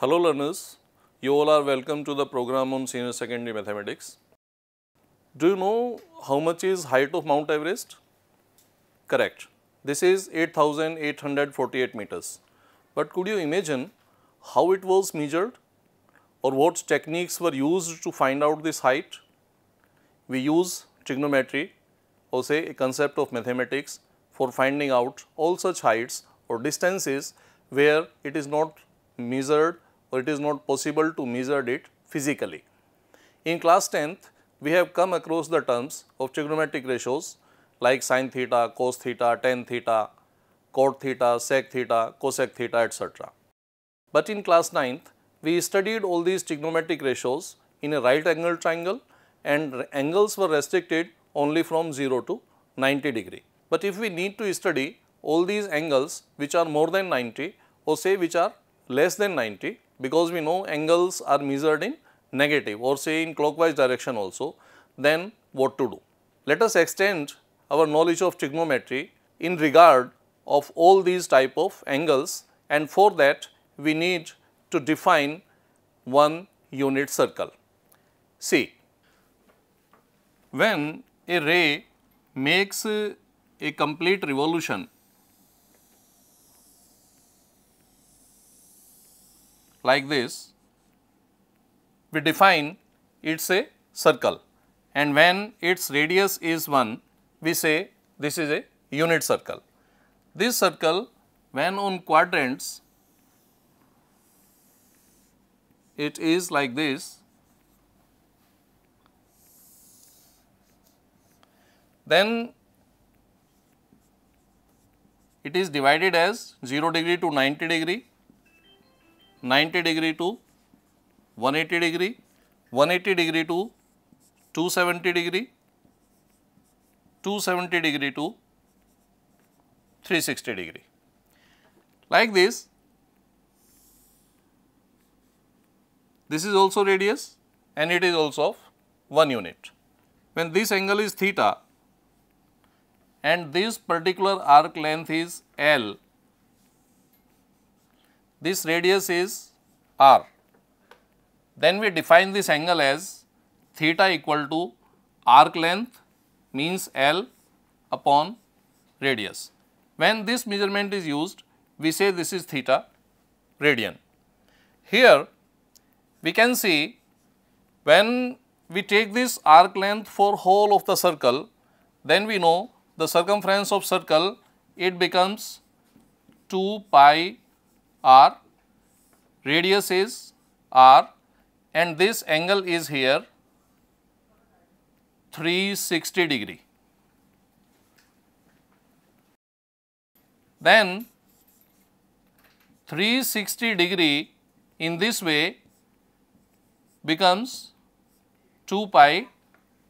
Hello learners, you all are welcome to the program on senior secondary mathematics. Do you know how much is height of Mount Everest? Correct. This is 8,848 meters. But could you imagine how it was measured or what techniques were used to find out this height? We use trigonometry or say a concept of mathematics for finding out all such heights or distances where it is not measured or it is not possible to measure it physically. In class 10th, we have come across the terms of trigonometric ratios like sin theta, cos theta, tan theta, cot theta, sec theta, cosec theta, etc. But in class 9th, we studied all these trigonometric ratios in a right angle triangle and angles were restricted only from 0 to 90 degree. But if we need to study all these angles which are more than 90 or say which are less than 90, because we know angles are measured in negative or say in clockwise direction also, then what to do? Let us extend our knowledge of trigonometry in regard of all these type of angles, and for that we need to define one unit circle. See, when a ray makes a complete revolution like this, we define it's a circle, and when its radius is 1, we say this is a unit circle. This circle, when on quadrants, it is like this, then it is divided as 0 degree to 90 degree, 90 degree to 180 degree, 180 degree to 270 degree, 270 degree to 360 degree. Like this, this is also radius and it is also of 1 unit. When this angle is theta and this particular arc length is L, this radius is R, then we define this angle as theta equal to arc length means L upon radius. When this measurement is used, we say this is theta radian. Here we can see when we take this arc length for whole of the circle, then we know the circumference of circle, it becomes 2 pi r, radius is r, and this angle is here 360 degree. Then 360 degree in this way becomes 2 pi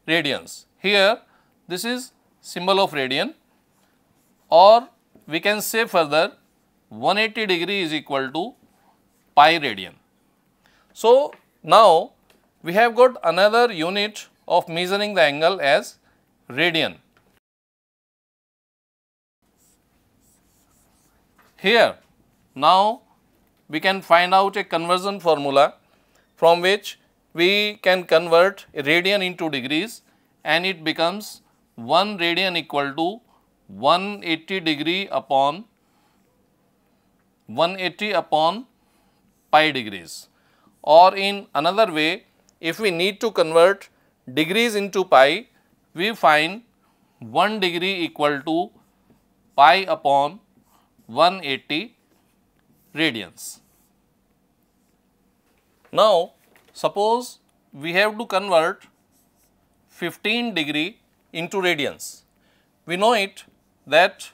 radians. Here this is symbol of radian, or we can say further 180 degree is equal to pi radian. So now we have got another unit of measuring the angle as radian. Here now we can find out a conversion formula from which we can convert a radian into degrees, and it becomes 1 radian equal to 180 degree upon 180 upon pi degrees. Or in another way, if we need to convert degrees into pi, we find 1 degree equal to pi upon 180 radians. Now suppose we have to convert 15 degree into radians. We know it that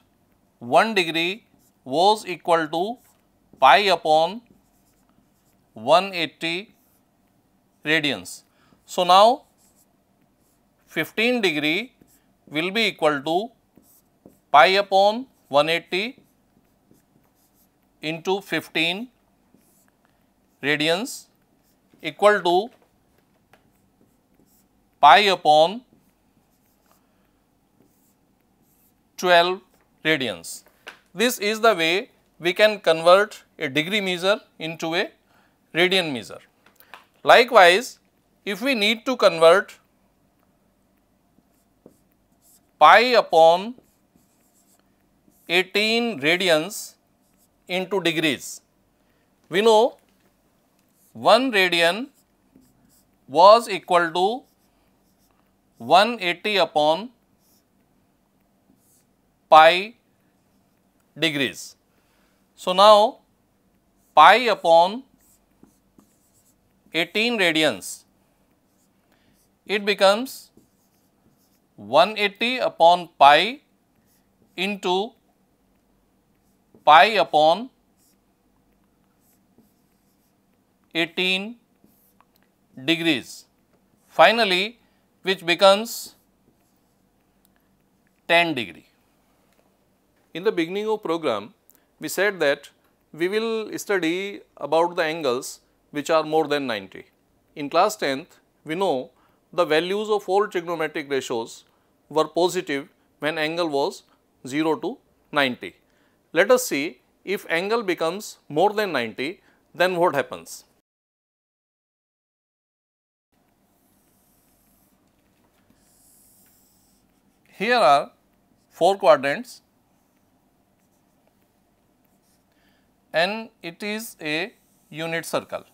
1 degree was equal to pi upon 180 radians. So now 15 degree will be equal to pi upon 180 into 15 radians equal to pi upon 12 radians. This is the way we can convert a degree measure into a radian measure. Likewise, if we need to convert pi upon 18 radians into degrees, we know 1 radian was equal to 180 upon pi degrees. So, now pi upon 18 radians, it becomes 180 upon pi into pi upon 18 degrees, finally which becomes 10 degree. In the beginning of program, we said that we will study about the angles which are more than 90. In class 10th, we know the values of all trigonometric ratios were positive when angle was 0 to 90. Let us see if angle becomes more than 90, then what happens. Here are 4 quadrants and it is a unit circle.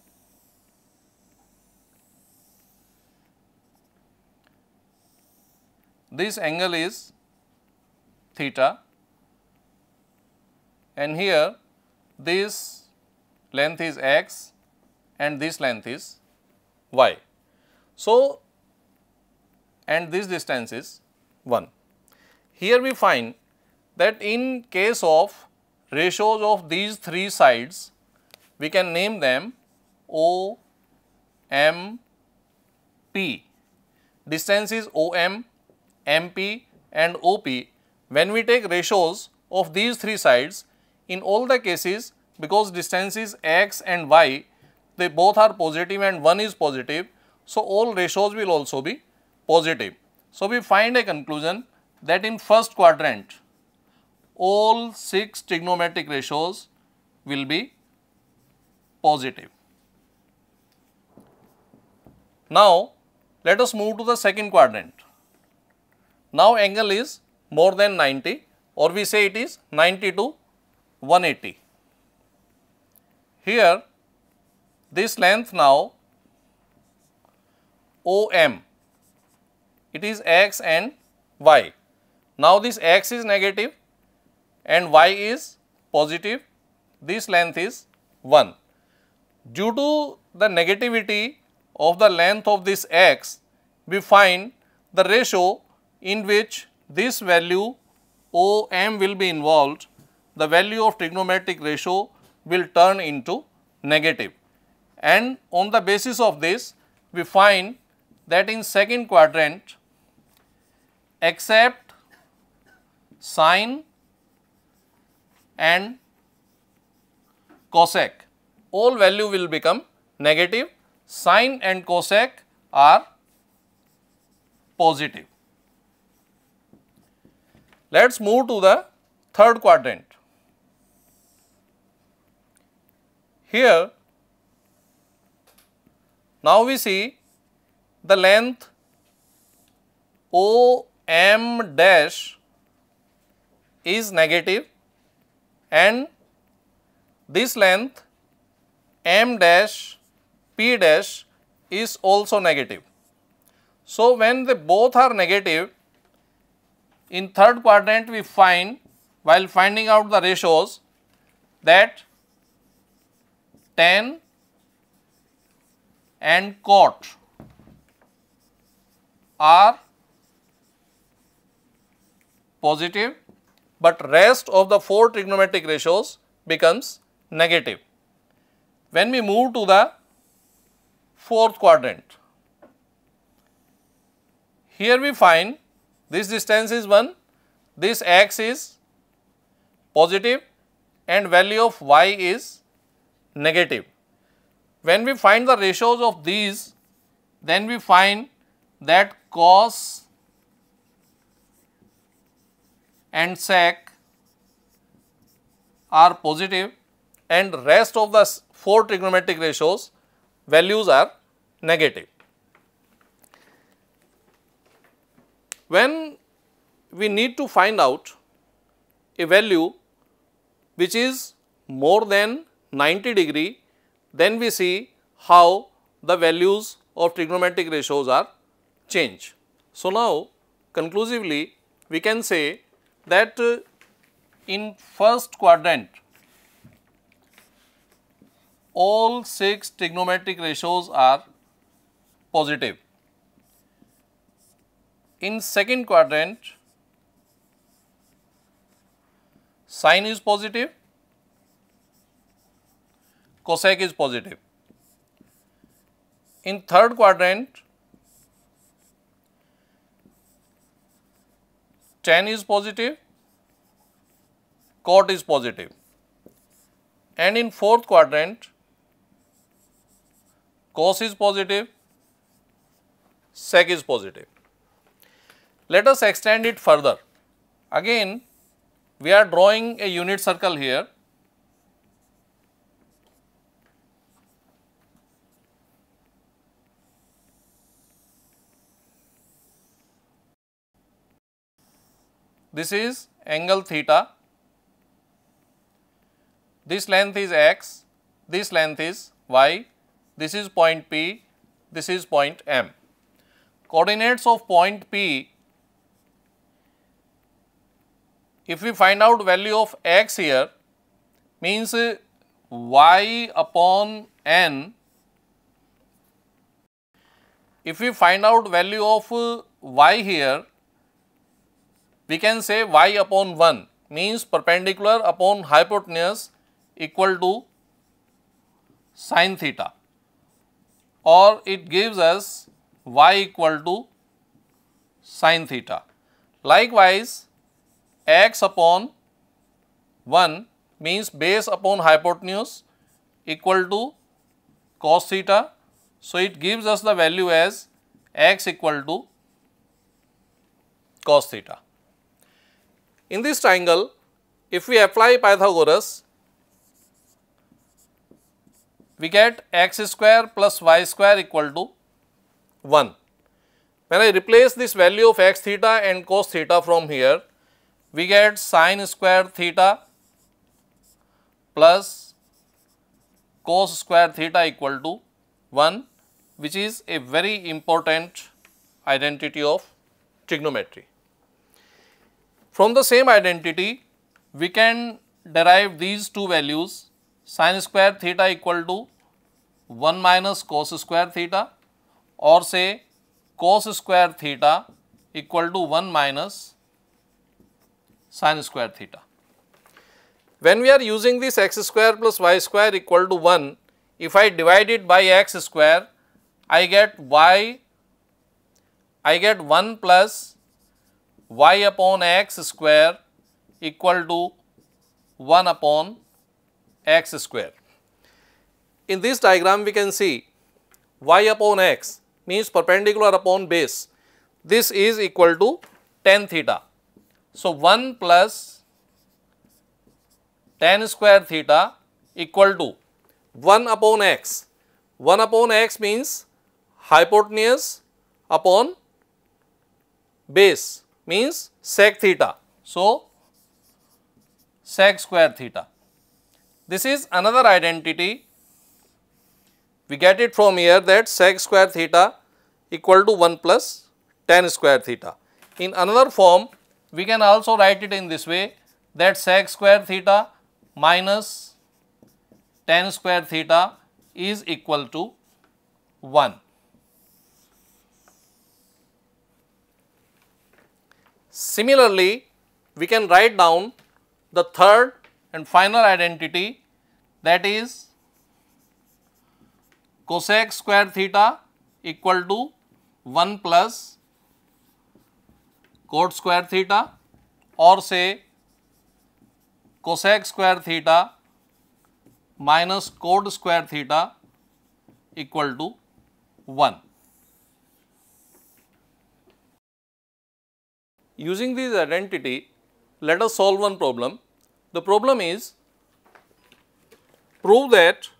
This angle is theta and here this length is x and this length is y. So, and this distance is 1. Here we find that in case of ratios of these 3 sides, we can name them O, M, P. Distance is OM, MP and OP. When we take ratios of these 3 sides, in all the cases, because distance is x and y, they both are positive and one is positive. So, all ratios will also be positive. So, we find a conclusion that in first quadrant, all 6 trigonometric ratios will be positive. Now, let us move to the second quadrant. Now, angle is more than 90 or we say it is 90 to 180. Here, this length now OM, it is x and y. Now, this x is negative and y is positive, this length is 1. Due to the negativity of the length of this x, we find the ratio in which this value OM will be involved, the value of trigonometric ratio will turn into negative. And on the basis of this, we find that in second quadrant, except sine and cosec, all value will become negative, sine and cosec are positive. Let us move to the third quadrant. Here, now we see the length OM dash is negative and this length M dash P dash is also negative. So, when they both are negative, in third quadrant we find, while finding out the ratios, that tan and cot are positive, but rest of the 4 trigonometric ratios becomes negative. When we move to the fourth quadrant, here we find this distance is 1, this x is positive and value of y is negative. When we find the ratios of these, then we find that cos and sec are positive and rest of the 4 trigonometric ratios, values are negative. When we need to find out a value which is more than 90 degree, then we see how the values of trigonometric ratios are changed. So, now conclusively we can say that in first quadrant all 6 trigonometric ratios are positive. In second quadrant sine is positive, cosec is positive. In third quadrant tan is positive, cot is positive, and in fourth quadrant cos is positive, sec is positive. Let us extend it further. Again we are drawing a unit circle here. This is angle theta, this length is x, this length is y, this is point P, this is point M. Coordinates of point P, if we find out value of x here, means y upon n. If we find out value of y here, we can say y upon 1 means perpendicular upon hypotenuse equal to sin theta, or it gives us y equal to sin theta. Likewise, x upon 1 means base upon hypotenuse equal to cos theta. So, it gives us the value as x equal to cos theta. In this triangle, if we apply Pythagoras, we get x square plus y square equal to 1. When I replace this value of x theta and cos theta from here, we get sin square theta plus cos square theta equal to 1, which is a very important identity of trigonometry. From the same identity, we can derive these two values, sin square theta equal to 1 minus cos square theta, or say cos square theta equal to 1 minus sin square theta. When we are using this x square plus y square equal to 1, if I divide it by x square, I get 1 plus y upon x square equal to 1 upon x square. In this diagram we can see y upon x means perpendicular upon base. This is equal to tan theta. So, 1 plus tan square theta equal to 1 upon x. 1 upon x means hypotenuse upon base means sec theta. So, sec square theta. This is another identity. We get it from here that sec square theta equal to 1 plus tan square theta. In another form, we can also write it in this way, that sec square theta minus tan square theta is equal to 1. Similarly, we can write down the third and final identity, that is cosec square theta equal to 1 plus cot square theta, or say cosec square theta minus cot square theta equal to 1. Using this identity, let us solve one problem. The problem is, prove that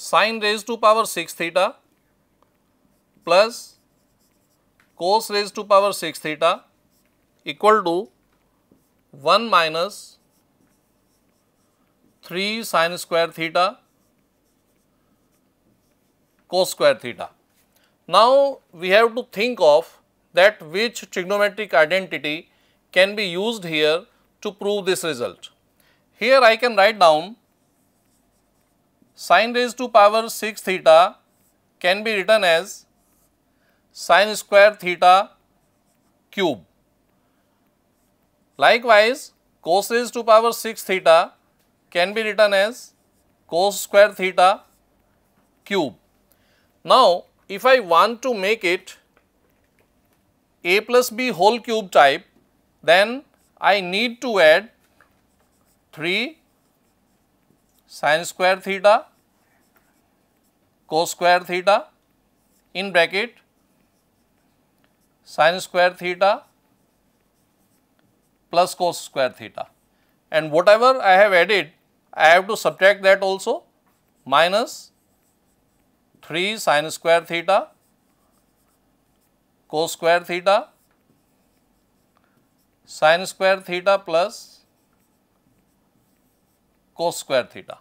sin raised to power 6 theta plus cos raised to power 6 theta equal to 1 minus 3 sin square theta cos square theta. Now, we have to think of that which trigonometric identity can be used here to prove this result. Here I can write down sin raised to power 6 theta can be written as sin square theta cube. Likewise, cos raised to power 6 theta can be written as cos square theta cube. Now, if I want to make it a plus b whole cube type, then I need to add 3 sin square theta cos square theta in bracket sin square theta plus cos square theta, and whatever I have added I have to subtract that also, minus 3 sin square theta cos square theta sin square theta plus cos square theta.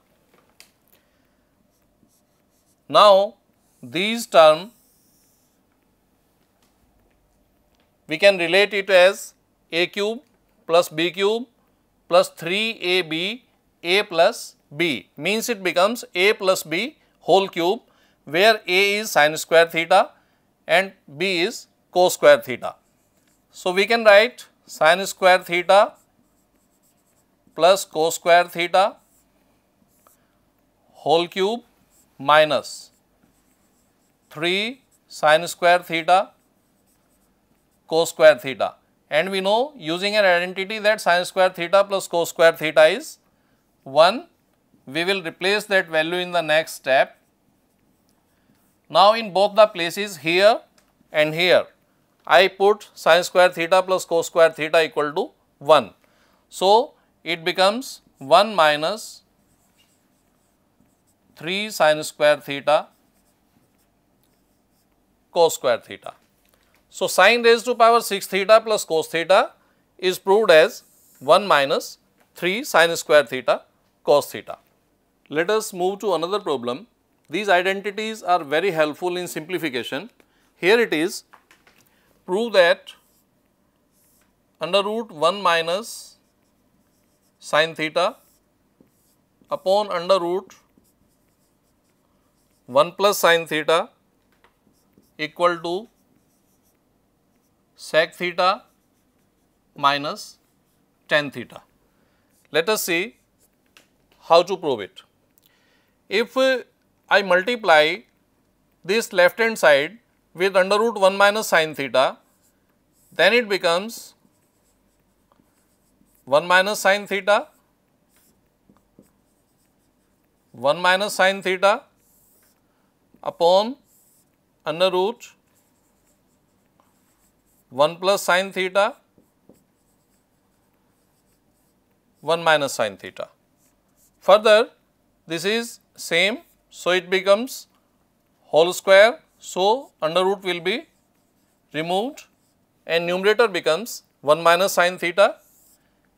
Now, these term we can relate it as a cube plus b cube plus 3ab a plus b, means it becomes a plus b whole cube, where a is sin square theta and b is cos square theta. So, we can write sin square theta plus cos square theta whole cube minus 3 sin square theta cos square theta, and we know using an identity that sin square theta plus cos square theta is 1. We will replace that value in the next step. Now, in both the places here and here I put sin square theta plus cos square theta equal to 1. So, it becomes 1 minus 3 sin square theta cos square theta. So, sin raised to power 6 theta plus cos theta is proved as 1 minus 3 sin square theta cos theta. Let us move to another problem. These identities are very helpful in simplification. Here it is, prove that under root 1 minus sin theta upon under root 1 plus sin theta equal to sec theta minus tan theta. Let us see how to prove it. If I multiply this left hand side with under root 1 minus sin theta, then it becomes 1 minus sin theta, 1 minus sin theta upon under root 1 plus sin theta, 1 minus sin theta. Further, this is same, so it becomes whole square. So, under root will be removed and numerator becomes 1 minus sin theta.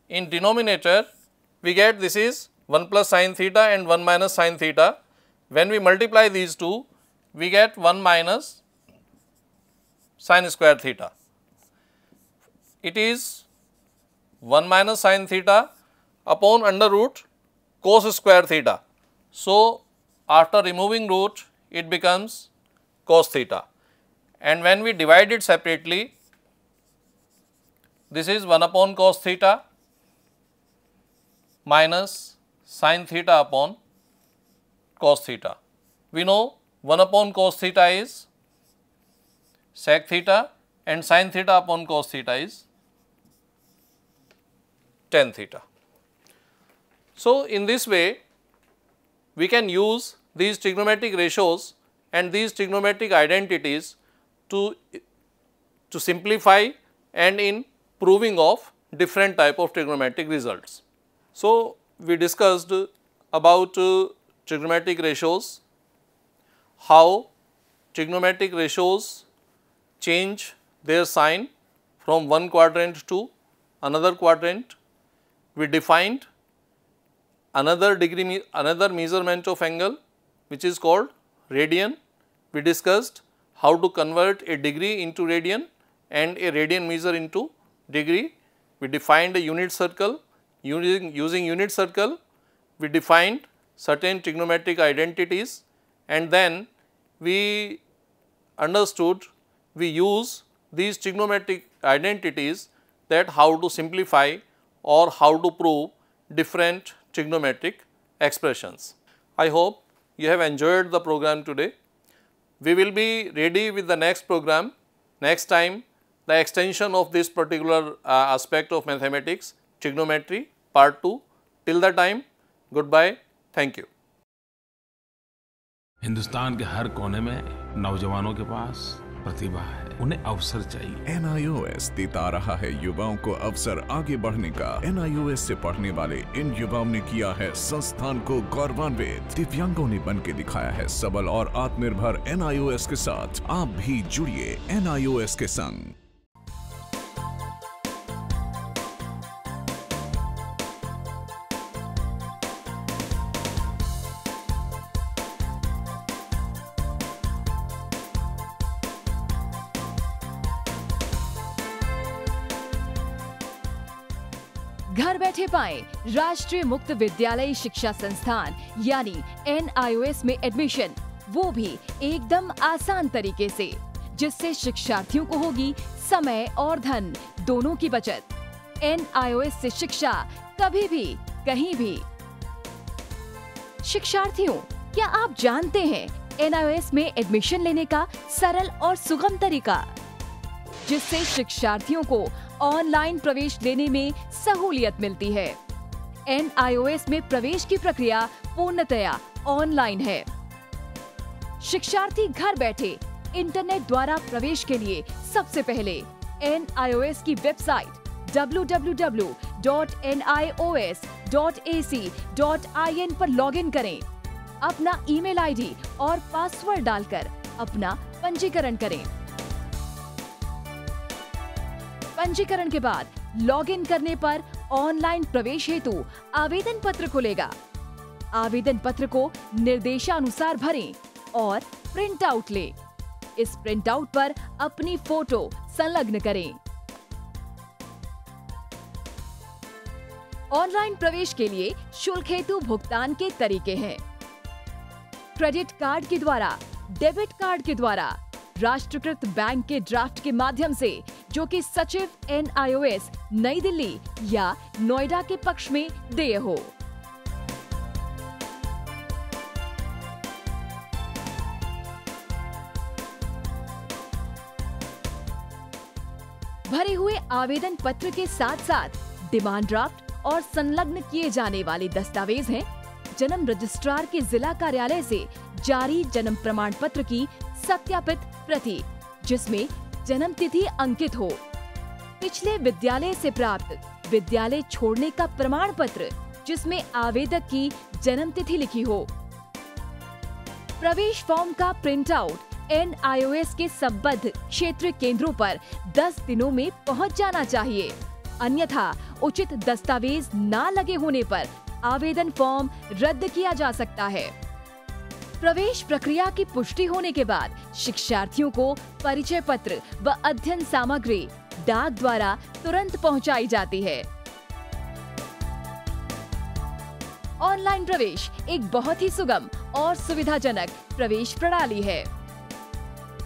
In denominator, we get this is 1 plus sin theta and 1 minus sin theta. When we multiply these two, we get 1 minus sin square theta. It is 1 minus sin theta upon under root cos square theta. So, after removing root, it becomes cos theta, and when we divide it separately, this is 1 upon cos theta minus sin theta upon cos theta. We know 1 upon cos theta is sec theta and sin theta upon cos theta is tan theta. So, in this way we can use these trigonometric ratios and these trigonometric identities to simplify and in proving of different type of trigonometric results. So, we discussed about trigonometric ratios, how trigonometric ratios change their sign from one quadrant to another quadrant. We defined another measurement of angle which is called radian. We discussed how to convert a degree into radian and a radian measure into degree. We defined a unit circle. Using unit circle, we defined certain trigonometric identities, and then we understood, we use these trigonometric identities that how to simplify or how to prove different trigonometric expressions. I hope you have enjoyed the program today. We will be ready with the next program next time, the extension of this particular aspect of mathematics, trigonometry part 2. Till the time, goodbye, thank you. Hindustan के हर कोने में नौजवानों के पास प्रतिभा है, उन्हें अवसर चाहिए। NIOS देता रहा है युवाओं को अवसर आगे बढ़ने का। NIOS से पढ़ने वाले इन युवाओं ने किया है संस्थान को गौरवान्वित। दिव्यांगों ने बन के दिखाया है सबल और आत्मनिर्भर। NIOS के साथ आप भी जुड़िए NIOS के संग। घर बैठे पाएं राष्ट्रीय मुक्त विद्यालय शिक्षा संस्थान यानी NIOS में एडमिशन, वो भी एकदम आसान तरीके से, जिससे शिक्षार्थियों को होगी समय और धन दोनों की बचत। NIOS से शिक्षा कभी भी कहीं भी। शिक्षार्थियों, क्या आप जानते हैं NIOS में एडमिशन लेने का सरल और सुगम तरीका, जिससे शिक्षार्थियों को ऑनलाइन प्रवेश लेने में सहूलियत मिलती है। NIOS में प्रवेश की प्रक्रिया पूर्णतया ऑनलाइन है। शिक्षार्थी घर बैठे इंटरनेट द्वारा प्रवेश के लिए सबसे पहले NIOS की वेबसाइट www.nios.ac.in पर लॉगिन करें। अपना ईमेल आईडी और पासवर्ड डालकर अपना पंजीकरण करें। पंजीकरण के बाद लॉगिन करने पर ऑनलाइन प्रवेश हेतु आवेदन पत्र खुलेगा। आवेदन पत्र को निर्देशानुसार भरें और प्रिंट आउट लें। इस प्रिंट आउट पर अपनी फोटो संलग्न करें। ऑनलाइन प्रवेश के लिए शुल्क हेतु भुगतान के तरीके हैं: क्रेडिट कार्ड के द्वारा, डेबिट कार्ड के द्वारा, राष्ट्रीयकृत बैंक के ड्राफ्ट के माध्यम से, जो कि सचिव NIOS नई दिल्ली या नोएडा के पक्ष में देय हो। भरे हुए आवेदन पत्र के साथ साथ डिमांड ड्राफ्ट और संलग्न किए जाने वाले दस्तावेज हैं: जन्म रजिस्ट्रार के जिला कार्यालय से जारी जन्म प्रमाण पत्र की सत्यापित प्रति, जिसमें जन्म तिथि अंकित हो, पिछले विद्यालय से प्राप्त विद्यालय छोड़ने का प्रमाण पत्र, जिसमें आवेदक की जन्म तिथि लिखी हो। प्रवेश फॉर्म का प्रिंट आउट NIOS के संबद्ध क्षेत्रीय केंद्रों पर 10 दिनों में पहुंच जाना चाहिए, अन्यथा उचित दस्तावेज न लगे होने पर आवेदन फॉर्म रद्द किया जा सकता है। प्रवेश प्रक्रिया की पुष्टि होने के बाद शिक्षार्थियों को परिचय पत्र व अध्ययन सामग्री डाक द्वारा तुरंत पहुंचाई जाती है। ऑनलाइन प्रवेश एक बहुत ही सुगम और सुविधाजनक प्रवेश प्रणाली है।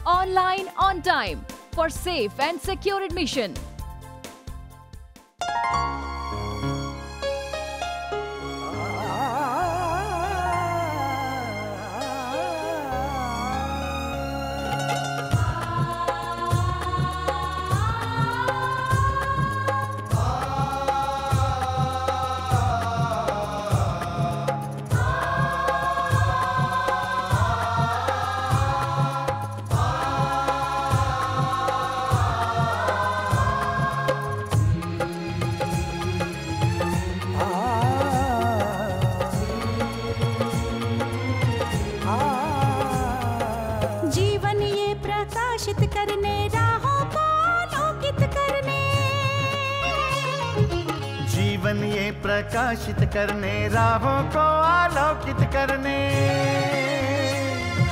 Online on time for safe and secure admission. प्रकाशित करने, राहों को आलोकित करने। जीवन ये प्रकाशित करने, राहों को आलोकित करने।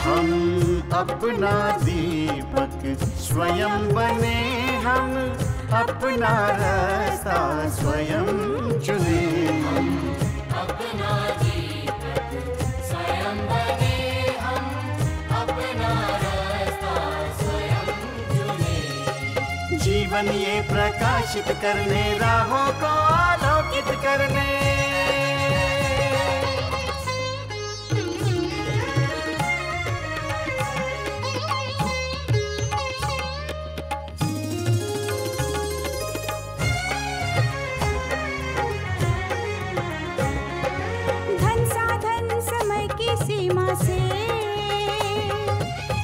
हम अपना दीपक स्वयं बने, हम अपना रास्ता स्वयं चुने। हम अपना दीपक स्वयं बने, हम अपना रास्ता स्वयं चुने। जीवन ये प्रकाशित करने, राहों को आलोकित करने। सीमा से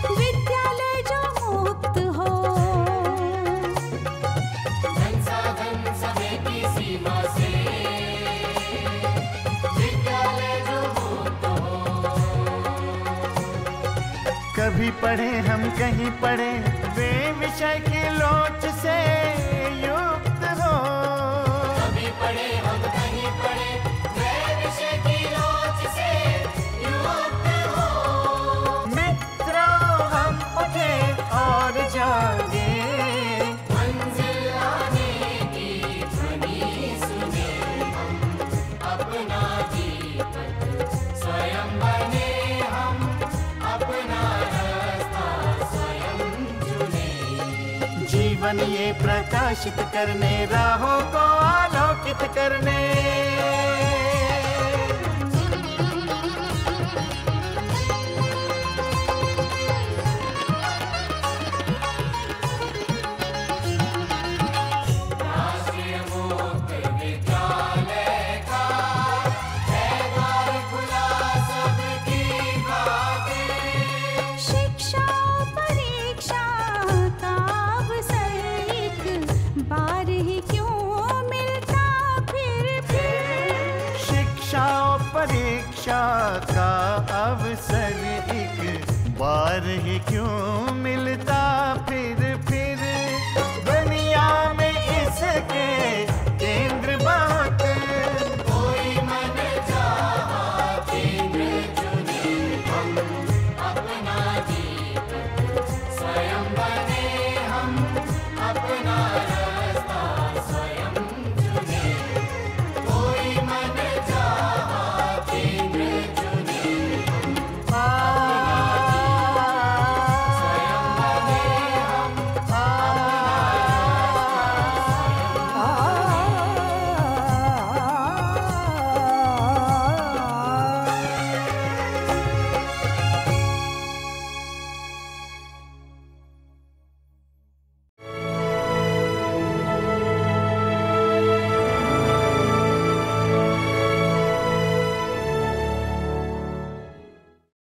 विद्यालय जो मुक्त हो, धन साधन समय की सीमा से विद्यालय जो मुक्त हो। कभी पढ़े हम कहीं पढ़े, वे विषय की लोच से युक्त हो। कभी पढ़े हम कहीं पढ़े, वे विषय की लोच से और जागे, मंजिल आने की ध्वनि सुने। हम अपना दीपक स्वयं बने, हम अपना रास्ता स्वयं चुने। जीवन ये प्रकाशित करने, राहों को आलोकित करने। परीक्षा का अवसर एक बार ही क्यों